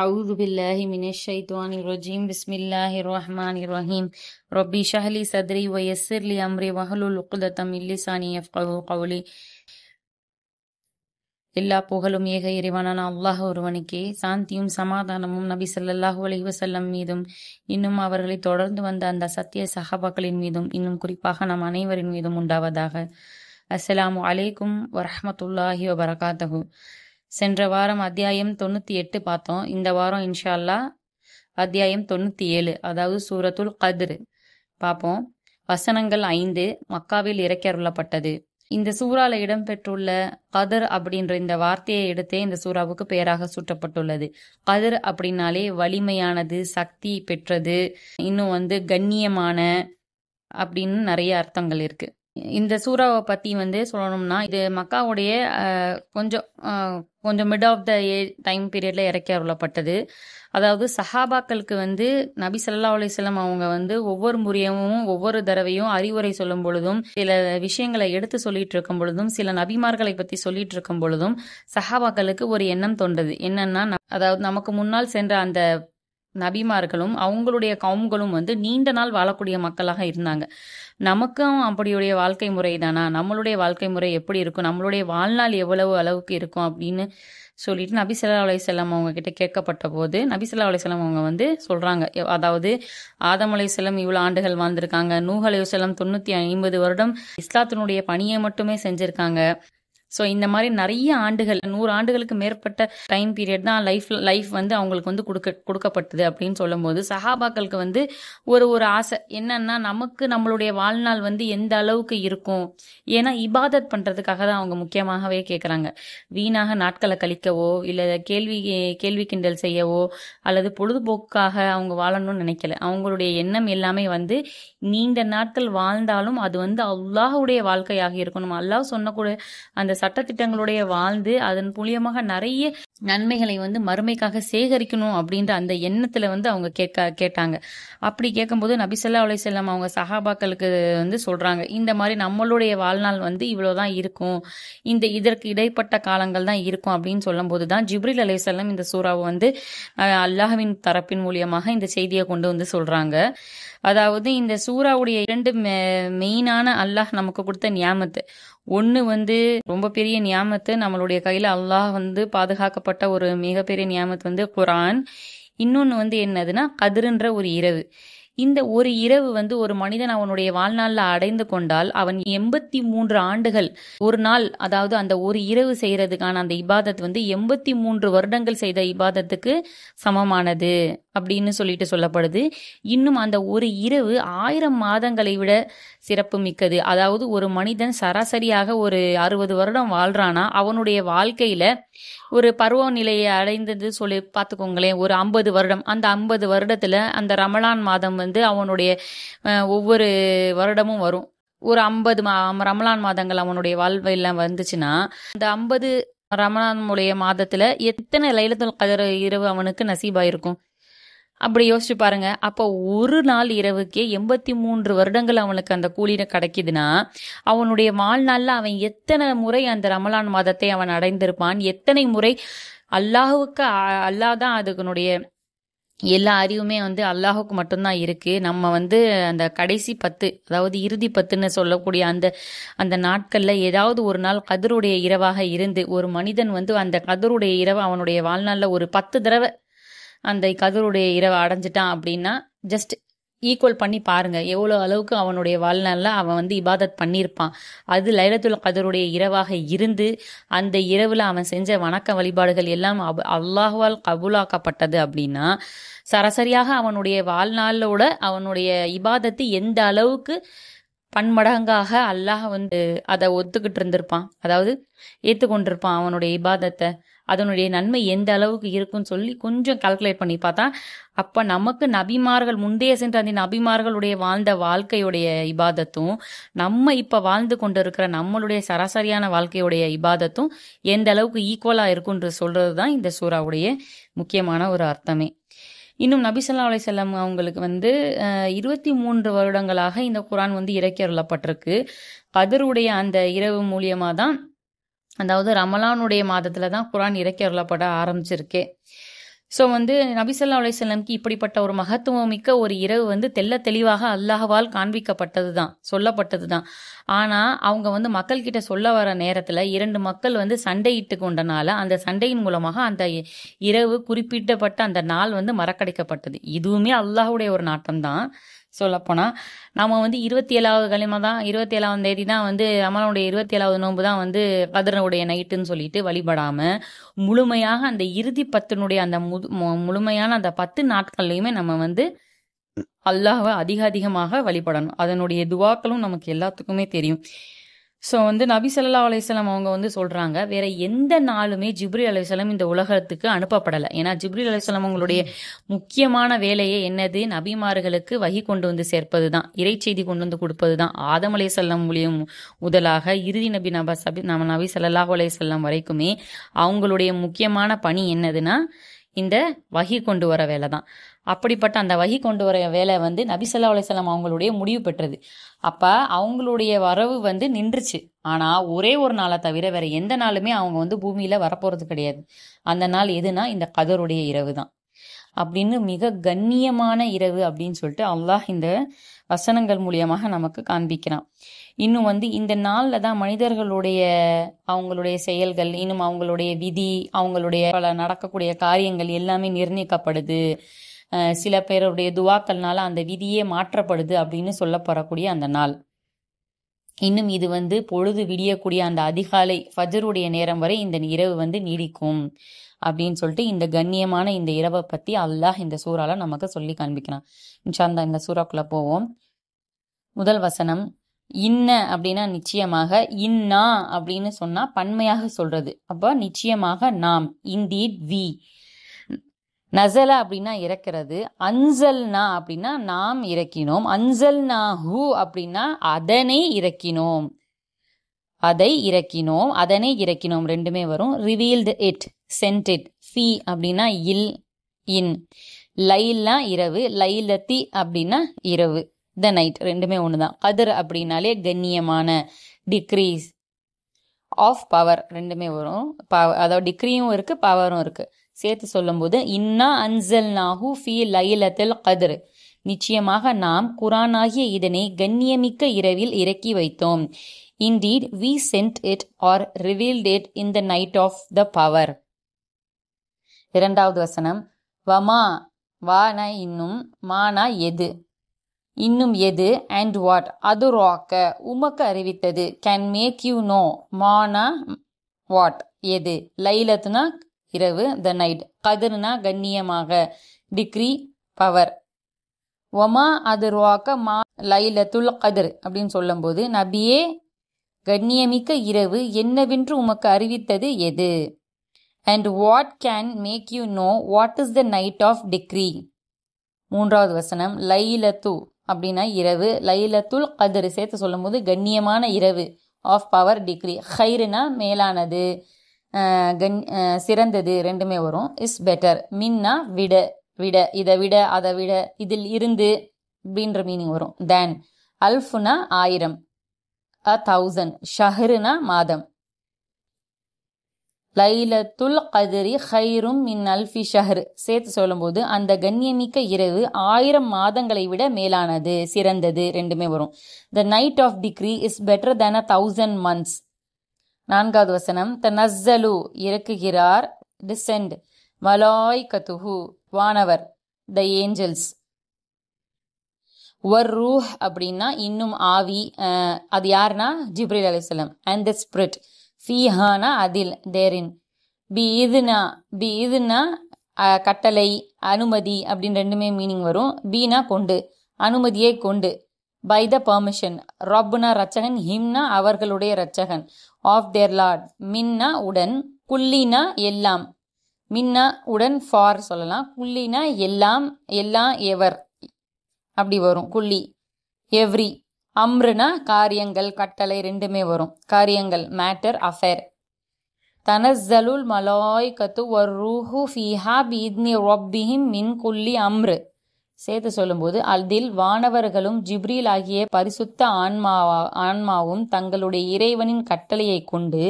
أعوذ بالله من الشيطان الرجيم بسم الله الرحمن الرحيم ربي اشرح لي صدري ويسر لي أمري واحلل عقدة من لساني يفقهوا قولي. எல்லா புகழும் ஏக இறைவனான அல்லாஹ் ஒருவனுக்கே. சாந்தியும் சமாதானமும் நபி ஸல்லல்லாஹு அலைஹி வஸல்லம் மீதும் இன்னும் அவர்களை தொடர்ந்து வந்த அந்த சத்திய சஹாபாக்களின் மீதும் இன்னும் குறிப்பாக நம் அனைவரின் மீதும் உண்டாவதாக. அஸ்ஸலாமு அலைக்கும் வரஹ்மத்துல்லாஹி வபரகாத்தஹு. சென்ற வாரம் அத்தியாயம் 98 பார்த்தோம். இந்த வாரம் இன்ஷா அல்லாஹ் அத்தியாயம் 97, அதாவது சூரத்துல் கத்ர் பார்ப்போம். வசனங்கள் 5. மக்காவில் இறக்கி அருளப்பட்டது. இந்த சூறால இடம்பெற்றுள்ள கதர் அப்படின்ற இந்த வார்த்தையை எடுத்தே இந்த சூறாவுக்கு பெயராக சூட்டப்பட்டுள்ளது. கதர் அப்படின்னாலே வலிமையானது, சக்தி பெற்றது, இன்னும் கண்ணியமான அப்படின்னு நிறைய அர்த்தங்கள் இருக்கு. இந்த சூறாவை பத்தி சொல்லணும்னா, இது மக்காவுடைய கொஞ்சம் மிட் ஆஃப் த டைம் பீரியட்ல இறக்கி அருளப்பட்டது. அதாவது சஹாபாக்களுக்கு நபி ஸல்லல்லாஹு அலைஹி வஸல்லம் அவங்க ஒவ்வொரு முறையும் ஒவ்வொரு தடவையும் அறிவுரை சொல்லும் பொழுதும், சில விஷயங்களை எடுத்து சொல்லிட்டு இருக்கும் பொழுதும், சில நபிமார்களை பத்தி சொல்லிட்டு இருக்கும் பொழுதும் சஹாபாக்களுக்கு ஒரு எண்ணம் தோன்றது. என்னன்னா, அதாவது நமக்கு முன்னால் சென்ற அந்த நபிமார்களும் அவங்களுடைய கவும்களும் நீண்ட நாள் வாழக்கூடிய மக்களாக இருந்தாங்க. நமக்கும் அப்படியுடைய வாழ்க்கை முறை தானா, நம்மளுடைய வாழ்க்கை முறை எப்படி இருக்கும், நம்மளுடைய வாழ்நாள் எவ்வளவு அளவுக்கு இருக்கும் அப்படின்னு சொல்லிட்டு நபி ஸல்லல்லாஹு அலைஹி வஸல்லம் அவங்க கிட்ட கேட்கப்பட்ட போது நபி ஸல்லல்லாஹு அலைஹி வஸல்லம் அவங்க சொல்றாங்க. அதாவது ஆதம் அலைஹிஸ்ஸலாம் இவ்வளவு ஆண்டுகள் வாழ்ந்திருக்காங்க, நூஹ் அலைஹிஸ்ஸலாம் 950 வருடம் இஸ்லாத்தினுடைய பணியை மட்டுமே செஞ்சிருக்காங்க. ஸோ இந்த மாதிரி நிறைய ஆண்டுகள், 100 ஆண்டுகளுக்கு மேற்பட்ட டைம் பீரியட் தான் லைஃப் அவங்களுக்கு கொடுக்கப்பட்டது அப்படின்னு சொல்லும் போது சஹாபாக்களுக்கு ஒரு ஆசை என்னன்னா, நமக்கு நம்மளுடைய வாழ்நாள் எந்த அளவுக்கு இருக்கும். ஏன்னா இபாதத் பண்றதுக்காக தான் அவங்க முக்கியமாகவே கேட்கறாங்க. வீணாக நாட்களை கழிக்கவோ இல்ல கேள்வி கிண்டல் செய்யவோ அல்லது பொழுதுபோக்காக அவங்க வாழணும்னு நினைக்கல. அவங்களுடைய எண்ணம் எல்லாமே நீண்ட நாட்கள் வாழ்ந்தாலும் அது அல்லாஹ்வுடைய வாழ்க்கையாக இருக்கணும். அல்லாஹ் சொன்னக்கூடிய அந்த சட்டத்திட்டங்களுடைய வாழ்ந்து அதன் மூலியமாக நிறைய நன்மைகளை மறுமைக்காக சேகரிக்கணும் அப்படின்ற அந்த எண்ணத்துல அவங்க கேட்டாங்க. அப்படி கேட்கும்போது நபி ஸல்லல்லாஹு அலைஹி வஸல்லம் அவங்க சஹாபாக்களுக்கு சொல்றாங்க, இந்த மாதிரி நம்மளுடைய வாழ்நாள் இவ்வளவுதான் இருக்கும், இதற்கு இடைப்பட்ட காலங்கள் தான் இருக்கும் அப்படின்னு சொல்லும் போதுதான் ஜிப்ரீல் அலைஹிஸ்ஸலாம் இந்த சூறாவை அல்லாஹ்வின் தரப்பின் மூலியமாக இந்த செய்தியை கொண்டு சொல்றாங்க. அதாவது இந்த சூறாவுடைய 2 மெயினான அல்லாஹ் நமக்கு கொடுத்த நியாமத்து. ஒண்ணு ரொம்ப பெரிய நியாமத்து, நம்மளுடைய கையில அல்லாஹ் பாதுகாக்கப்பட்ட ஒரு மிகப்பெரிய நியாமத்து குர்ஆன். இன்னொன்னு என்னதுன்னா கத்ருன்ற ஒரு இரவு. இந்த ஒரு இரவு ஒரு மனிதன் அவனுடைய வாழ்நாள்ல அடைந்து கொண்டால் அவன் 83 ஆண்டுகள் ஒரு நாள், அதாவது அந்த ஒரு இரவு செய்யறதுக்கான அந்த இபாதத் 83 வருடங்கள் செய்த இபாதத்துக்கு சமமானது அப்படின்னு சொல்லிட்டு சொல்லப்படுது. இன்னும் அந்த ஒரு இரவு 1000 மாதங்களை விட சிறப்பு மிக்கது. அதாவது ஒரு மனிதன் சராசரியாக ஒரு 60 வருடம் வாழ்றானா, அவனுடைய வாழ்க்கையில ஒரு பருவ நிலையை அடைந்தது சொல்லி பார்த்துக்கோங்களேன், ஒரு 50 வருடம். அந்த 50 வருடத்துல அந்த ரமலான் மாதம் அவனுடைய ஒவ்வொரு வருடமும் வரும். ஒரு 50 ரமலான் மாதங்கள் அவனுடைய வாழ்வையில் வந்துச்சுன்னா, அந்த 50 ரமலான் மாதத்துல எத்தனை லைலத்துல் கத்ர் இரவு அவனுக்கு நசீபாயிருக்கும் அப்படி யோசிச்சு பாருங்க. அப்போ ஒரு நாள் இரவுக்கே 83 வருடங்கள் அவனுக்கு அந்த கூலியில கிடைக்குதுன்னா, அவனுடைய வாழ்நாள்ல அவன் எத்தனை முறை அந்த ரமலான் மாதத்தை அவன் அடைந்திருப்பான், எத்தனை முறை அல்லாஹுக்கு. அல்லாஹ் தான் அதுக்குனுடைய எல்லா அறிவுமே அல்லாஹுக்கு மட்டும்தான் இருக்கு. நம்ம அந்த கடைசி 10, அதாவது இறுதி 10ன்னு சொல்லக்கூடிய அந்த நாட்கள்ல ஏதாவது ஒரு நாள் கத்ருடைய இரவாக இருந்து ஒரு மனிதன் அந்த கத்ருடைய இரவு அவனுடைய வாழ்நாள்ல ஒரு 10 தடவை அந்த கத்ருடைய இரவை அடைஞ்சிட்டான் அப்படின்னா, ஜஸ்ட் ஈக்குவல் பண்ணி பாருங்க எவ்வளவு அளவுக்கு அவனுடைய வாழ்நாள்ல அவன் இபாதத் பண்ணியிருப்பான். அது லைலத்துல் கத்ருடைய இரவாக இருந்து அந்த இரவுல அவன் செஞ்ச வணக்க வழிபாடுகள் எல்லாம் அல்லாஹ்வால் கபூலாக்கப்பட்டது அப்படின்னா, சராசரியாக அவனுடைய வாழ்நாளோட அவனுடைய இபாதத்து எந்த அளவுக்கு பன்மடங்காக அல்லாஹ் அதை ஒத்துக்கிட்டு இருந்திருப்பான், அதாவது ஏத்துக்கொண்டிருப்பான் அவனுடைய இபாதத்தை. அதனுடைய நன்மை எந்த அளவுக்கு இருக்குன்னு சொல்லி கொஞ்சம் கால்குலேட் பண்ணி பார்த்தா, அப்ப நமக்கு நபிமார்கள் முந்தைய சென்ற அந்த நபிமார்களுடைய வாழ்ந்த வாழ்க்கையுடைய இபாதத்தும் நம்ம இப்ப வாழ்ந்து கொண்டிருக்கிற நம்மளுடைய சராசரியான வாழ்க்கையுடைய இபாதத்தும் எந்த அளவுக்கு ஈக்குவலா இருக்குன்னு சொல்றதுதான் இந்த சூறாவுடைய முக்கியமான ஒரு அர்த்தமே. இன்னும் நபி ஸல்லல்லாஹு அலைஹி வஸல்லம் அவங்களுக்கு 23 வருடங்களாக இந்த குர்ஆன் இறக்கி அருளப்பட்டிருக்கு. கத்ருடைய அந்த இரவு மூலியமா தான், அதாவது ரமலானுடைய மாதத்துல தான் குர்ஆன் இறக்கி அருளப்பட ஆரம்பிச்சிருக்கே. ஸோ வந்து நபி ஸல்லல்லாஹு அலைஹி வஸல்லம்க்கு இப்படிப்பட்ட ஒரு மகத்துவமிக்க ஒரு இரவு வந்து தெள்ள தெளிவாக அல்லாஹ்வால் காண்பிக்கப்பட்டது தான், சொல்லப்பட்டது தான். ஆனால் அவங்க வந்து மக்கள்கிட்ட சொல்ல வர நேரத்தில் 2 மக்கள் வந்து சண்டையிட்டு கொண்டனால அந்த சண்டையின் மூலமாக அந்த இரவு குறிப்பிட்டப்பட்ட அந்த நாள் வந்து மறக்கடிக்கப்பட்டது. இதுவுமே அல்லாஹ்வுடைய ஒரு நாட்டம் தான். சொல்லப்போனால் நம்ம வந்து 27வது களிமா தான், 27ஆம் தேதி தான் வந்து ரமலானுடைய 27வது நோன்பு தான் வந்து கதருடைய நைட்டுன்னு சொல்லிட்டு வழிபடாமல் முழுமையாக அந்த இறுதி 10னுடைய அந்த முழுமையான அந்த 10 நாட்கள்லையுமே நம்ம வந்து அல்லாஹ்வை அதிகமாக வழிபடணும். அதனுடைய துவாக்களும் நமக்கு எல்லாத்துக்குமே தெரியும். ஸோ வந்து நபி ஸல்லல்லாஹு அலைஹி வஸல்லம் அவங்க வந்து சொல்றாங்க, வேற எந்த நாளுமே ஜிப்ரீல் அலைஹிஸ்ஸலாம் இந்த உலகத்துக்கு அனுப்பப்படலை. ஏன்னா ஜிப்ரீல் அலைஹிஸ்ஸலாம் அவங்களுடைய முக்கியமான வேலையே என்னது? நபிமார்களுக்கு வஹி கொண்டு வந்து சேர்ப்பது தான், இறைச்செய்தி கொண்டு வந்து கொடுப்பது தான். ஆதம் அலைஹிஸ்ஸலாம் மூலியம் முதலாக இறுதி நபி நம்ம நபி ஸல்லல்லாஹு அலைஹி வஸல்லம் வரைக்குமே அவங்களுடைய முக்கியமான பணி என்னதுன்னா இந்த வஹி கொண்டு வர வேலை தான். அப்படிப்பட்ட அந்த வஹி கொண்டு வர வேலை வந்து நபி ஸல்லல்லாஹு அலைஹி வஸல்லம் அவங்களுடைய முடிவு பெற்றது. அப்போ அவங்களுடைய வரவு வந்து நின்றுச்சு. ஆனால் ஒரே ஒரு நாளை தவிர வேற எந்த நாளுமே அவங்க வந்து பூமியில் வரப்போகிறது கிடையாது. அந்த நாள் எதுனா இந்த கதருடைய இரவு தான் அப்படின்னு மிக கண்ணியமான இரவு அப்படின்னு சொல்லிட்டு அல்லாஹ் இந்த வசனங்கள் மூலியமாக நமக்கு காண்பிக்கிறான். இன்னும் வந்து இந்த நாளில் தான் மனிதர்களுடைய அவங்களுடைய செயல்கள், இன்னும் அவங்களுடைய விதி, அவங்களுடைய பல நடக்கக்கூடிய காரியங்கள் எல்லாமே நிர்ணயிக்கப்படுது. சில பேருடைய துவாக்கள்னால அந்த விதியே மாற்றப்படுது அப்படின்னு சொல்லப்படக்கூடிய அந்த நாள். இன்னும் இது வந்து பொழுது விடியக்கூடிய அந்த அதிகாலை ஃபஜ்ருடைய நேரம் வரை இந்த இரவு வந்து நீடிக்கும் அப்படின்னு சொல்லிட்டு இந்த கண்ணியமான இந்த இரவை பற்றி அல்லாஹ் இந்த சூறால நமக்கு சொல்லி காண்பிக்கிறான். இன்ஷா அல்லாஹ் இந்த சூறாக்குள்ள போவோம். முதல் வசனம், இன்ன அப்படின்னா நிச்சயமாக, இன்னா அப்படின்னு சொன்னா பன்மையாக சொல்றது. அப்போ நிச்சயமாக நாம், இன்டீட் வி. நசல அப்படின்னா இறக்கிறது, அன்சல்னா அப்படின்னா நாம் இறக்கினோம், அன்சல்னா ஹூ அப்படின்னா அதனை இறக்கினோம், அதை இறக்கினோம், அதனை இறக்கினோம் ரெண்டுமே வரும். Revealed it, sent it. ஃபி அப்படின்னா இல், இன். லைல்னா இரவு, லைலத்தி அப்படின்னா இரவு, த நைட், ரெண்டுமே ஒன்று தான். கதிர் அப்படின்னாலே கண்ணியமான, டிக்ரீஸ் ஆஃப் பவர் ரெண்டுமே வரும். அதாவது டிக்ரியும் இருக்கு, பவரும் இருக்கு. சேர்த்து சொல்லும்போது இன்னா அன்சல்நாஹு ஃபீ லைலத்தில் கத்ர், நிச்சயமாக நாம் குர்ஆனாகிய இதனை கண்ணியமிக்க இரவில் இறக்கி வைத்தோம். Indeed we sent it or revealed it in the night of the power. இரண்டாவது வசனம், வமா, வானா இன்னும், மானா எது, இன்னும் எது, and what, அது ராக்க, உமக்கு அறிவித்தது, can make you know, Mana what, எது, லைலத்துனா இரவு, the night, கதிர்னா கண்ணியமாக, டிக்ரி பவர். ஒமா அது ராக்க மா லைலத்துல் கதிர் அப்படின்னு சொல்லும் போது, நபியே கண்ணியமிக்க இரவு என்னவென்று உமக்கு அறிவித்தது எது, and what can make you know what is the night of decree. மூன்றாவது வசனம், லைலத்து அப்படின்னா இரவு, லைலத்துல் கதிர் சேர்த்து சொல்லும் போது கண்ணியமான இரவு, ஆஃப் பவர், டிக்ரி. ஹைருனா மேலானது, சிறந்தது ரெண்டுமே வரும். Is better. மின்னா விட, விட, இதை விட, அதை விட, இதில் இருந்து அப்படின்ற மீனிங் வரும். தேன். அல்ஃபுனா 1000, 1000. ஷஹருனா மாதம். லைலத்துல் கதிரி ஹைரும் மின் அல்ஃபி ஷஹர் சேர்த்து சொல்லும்போது அந்த கண்ணியமிக்க இரவு 1000 மாதங்களை விட மேலானது, சிறந்தது ரெண்டுமே வரும். The night of decree is better than 1000 months. நான்காவது வசனம், தனஸ்ஸலு இறக்குகிறார், டிசெண்ட், மலாய்கத்துஹு வானவர், த ஏஞ்சல்ஸ். வர் ரூஹ் அப்படின்னா இன்னும் ஆவி, அது யாருன்னா ஜிப்ரீல் அலைஹிஸ்ஸலாம். அண்ட் த ஸ்பிரிட், ஃபீஹானா அதில், தேரின். பி இதுனா கட்டளை, அனுமதி அப்படின்னு ரெண்டுமே மீனிங் வரும். பீனா கொண்டு, அனுமதியை கொண்டு. By the permission. ரப்னா ரச்சகன், ஹிம்னா அவர்களுடைய ரச்சகன், ஆஃப் தேர் லார்ட். மின்னா உடன், குல்லினா எல்லாம், மின்னா உடன் ஃபார் சொல்லலாம், குல்லினா எல்லாம், எல்லாம் எவர் அப்படி வரும், குல்லி எவ்ரி. அம்ருனா காரியங்கள், கட்டளை ரெண்டுமே வரும். காரியங்கள் மேட்டர், அஃபேர். தனஸ்ஸலுல் மலாய்கத்து வர்ரூஹு ஃபீஹா பிஇத்னி ரப்பிஹிம் மின் குல்லி அம்ரு சேர்த்து சொல்லும்போது அதில் வானவர்களும் ஜிப்ரீல் ஆகிய பரிசுத்த ஆன்மாவும் தங்களுடைய இறைவனின் கட்டளையை கொண்டு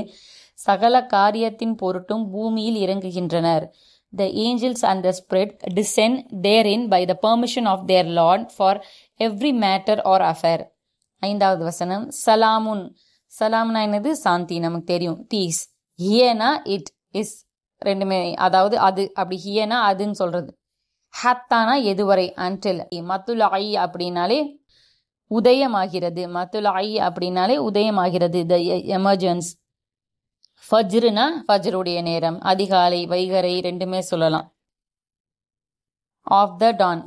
சகல காரியத்தின் பொருட்டும் பூமியில் இறங்குகின்றனர். the angels and the spirit descend therein by the permission of their Lord for every matter or affair. 5வது வசனம், சலாமுன். சலாம்னா என்னது? சாந்தி, நமக்கு தெரியும், பீஸ். ஹியனா இட் இஸ், ரெண்டுமே, அதாவது அது, அப்படி ஹியனா அதுன்னு சொல்றது. ஹத்தானா எதுவரை, அன்டில். மத்துலாயி அப்படின்னாலே உதயமாகிறது, மத்துலாயி அப்படின்னாலே உதயமாகிறது, த எமர்ஜென்ஸ். ஃபஜ்ருனா ஃபஜ்ருடைய நேரம், அதிகாலை, வைகரை, ரெண்டுமே சொல்லலாம். Of the Don.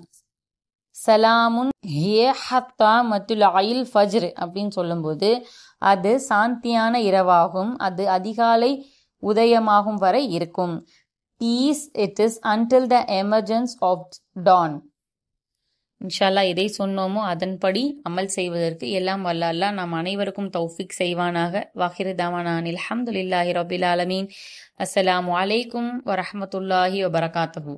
சலாமுன் ஹிய ஹத்தா மத்துலாயில் ஃபஜ்ர் அப்படின்னு சொல்லும்போது அது சாந்தியான இரவாகும், அது அதிகாலை உதயமாகும் வரை இருக்கும். Peace it is until the emergence of dawn. இன்ஷால்லா எதை சொன்னோமோ அதன்படி அமல் செய்வதற்கு எல்லாம் வல்ல அல்லாஹ் நாம் அனைவருக்கும் தௌஃபீக் செய்வானாக. வாஹிரு தாவானா அல்ஹம்துலில்லாஹி ரப்பில் ஆலமீன். அஸ்ஸலாமு அலைக்கும் வரஹ்மத்துல்லாஹி வபரகாத்துஹு.